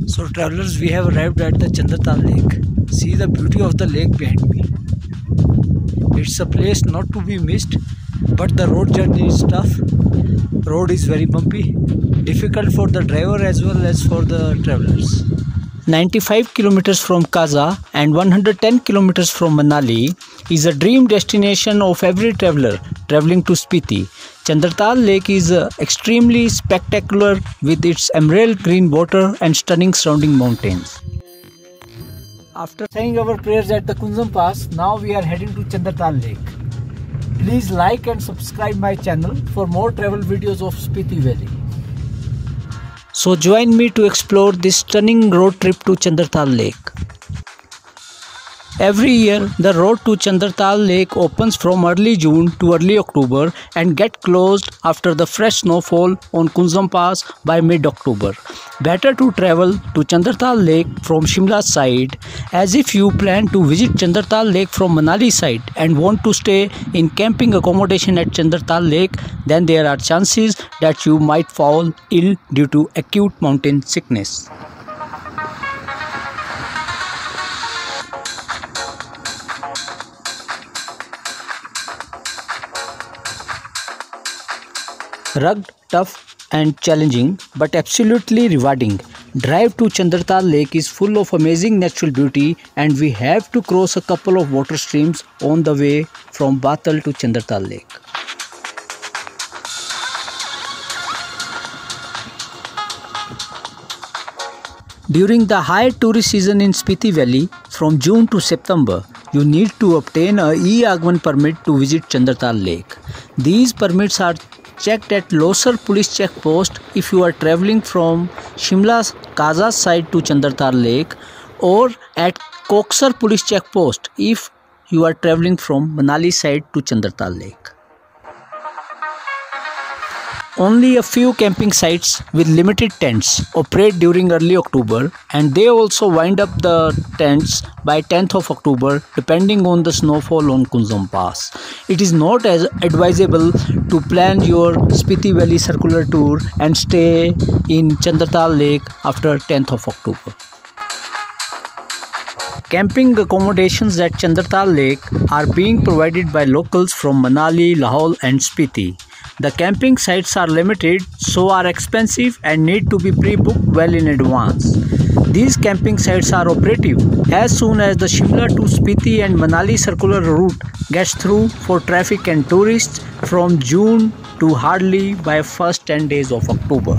So travelers, we have arrived at the Chandratal lake. See the beauty of the lake behind me. It's a place not to be missed, but the road journey is tough. Road is very bumpy, difficult for the driver as well as for the travelers. 95 kilometers from Kaza and 110 kilometers from Manali is a dream destination of every traveler traveling to Spiti. Chandratal Lake is extremely spectacular with its emerald green water and stunning surrounding mountains. After saying our prayers at the Kunzam Pass, now we are heading to Chandratal Lake. Please like and subscribe my channel for more travel videos of Spiti Valley. So join me to explore this stunning road trip to Chandratal Lake. Every year, the road to Chandratal Lake opens from early June to early October and gets closed after the fresh snowfall on Kunzam Pass by mid-October. Better to travel to Chandratal Lake from Shimla side, as if you plan to visit Chandratal Lake from Manali side and want to stay in camping accommodation at Chandratal Lake, then there are chances that you might fall ill due to acute mountain sickness. Rugged, tough and challenging, but absolutely rewarding. Drive to Chandratal Lake is full of amazing natural beauty, and we have to cross a couple of water streams on the way from Batal to Chandratal Lake. During the high tourist season in Spiti Valley, from June to September, you need to obtain a e-Agman permit to visit Chandratal Lake. These permits are checked at Losar police checkpost if you are travelling from Shimla's Kaza side to Chandratal Lake, or at Koksar police checkpost if you are travelling from Manali side to Chandratal Lake. Only a few camping sites with limited tents operate during early October, and they also wind up the tents by 10th of October depending on the snowfall on Kunzam Pass. It is not as advisable to plan your Spiti Valley circular tour and stay in Chandratal Lake after 10th of October. Camping accommodations at Chandratal Lake are being provided by locals from Manali, Lahaul and Spiti. The camping sites are limited, so are expensive and need to be pre-booked well in advance. These camping sites are operative as soon as the Shimla to Spiti and Manali circular route gets through for traffic and tourists from June to hardly by first 10 days of October.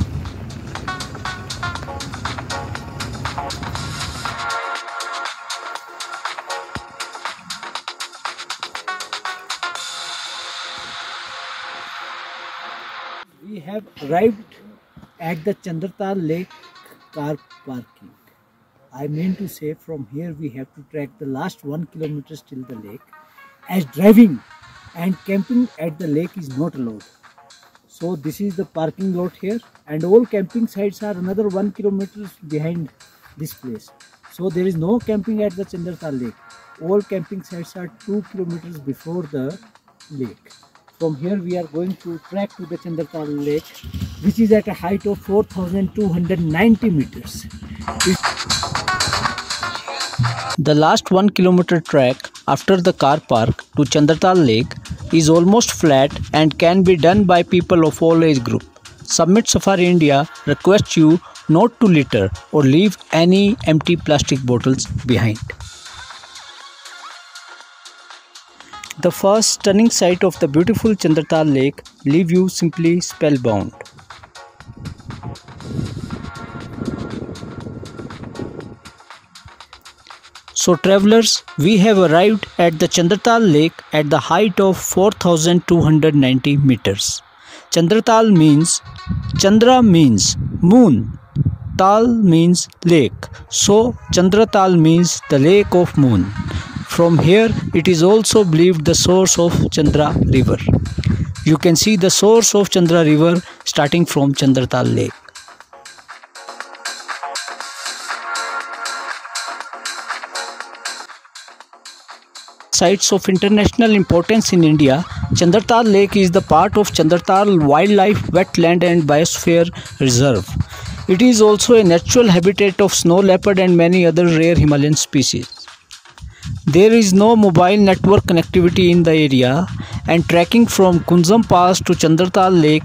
We have arrived at the Chandratal Lake car parking. I mean to say, from here we have to trek the last 1 kilometer till the lake, as driving and camping at the lake is not allowed. So this is the parking lot here, and all camping sites are another 1 kilometer behind this place. So there is no camping at the Chandratal Lake. All camping sites are 2 kilometers before the lake. From here we are going to trek to the Chandratal Lake, which is at a height of 4,290 meters. The last 1 kilometer trek after the car park to Chandratal Lake is almost flat and can be done by people of all age group. Summit Safari India requests you not to litter or leave any empty plastic bottles behind. The first stunning sight of the beautiful Chandratal Lake leave you simply spellbound. So travelers, we have arrived at the Chandratal Lake at the height of 4,290 meters. Chandratal means, Chandra means moon, Tal means lake. So Chandratal means the lake of moon. From here, it is also believed the source of Chandra river. You can see the source of Chandra river starting from Chandratal Lake. sites of international importance in India, Chandratal Lake is the part of Chandratal Wildlife Wetland and Biosphere Reserve. It is also a natural habitat of snow leopard and many other rare Himalayan species. There is no mobile network connectivity in the area, and trekking from Kunzam Pass to Chandratal Lake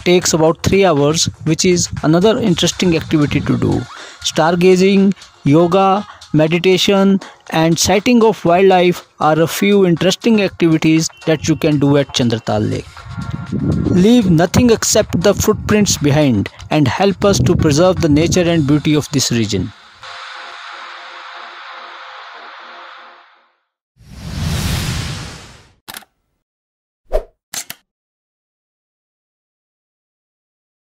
takes about 3 hours, which is another interesting activity to do. Stargazing, yoga, meditation and sighting of wildlife are a few interesting activities that you can do at Chandratal Lake. Leave nothing except the footprints behind and help us to preserve the nature and beauty of this region.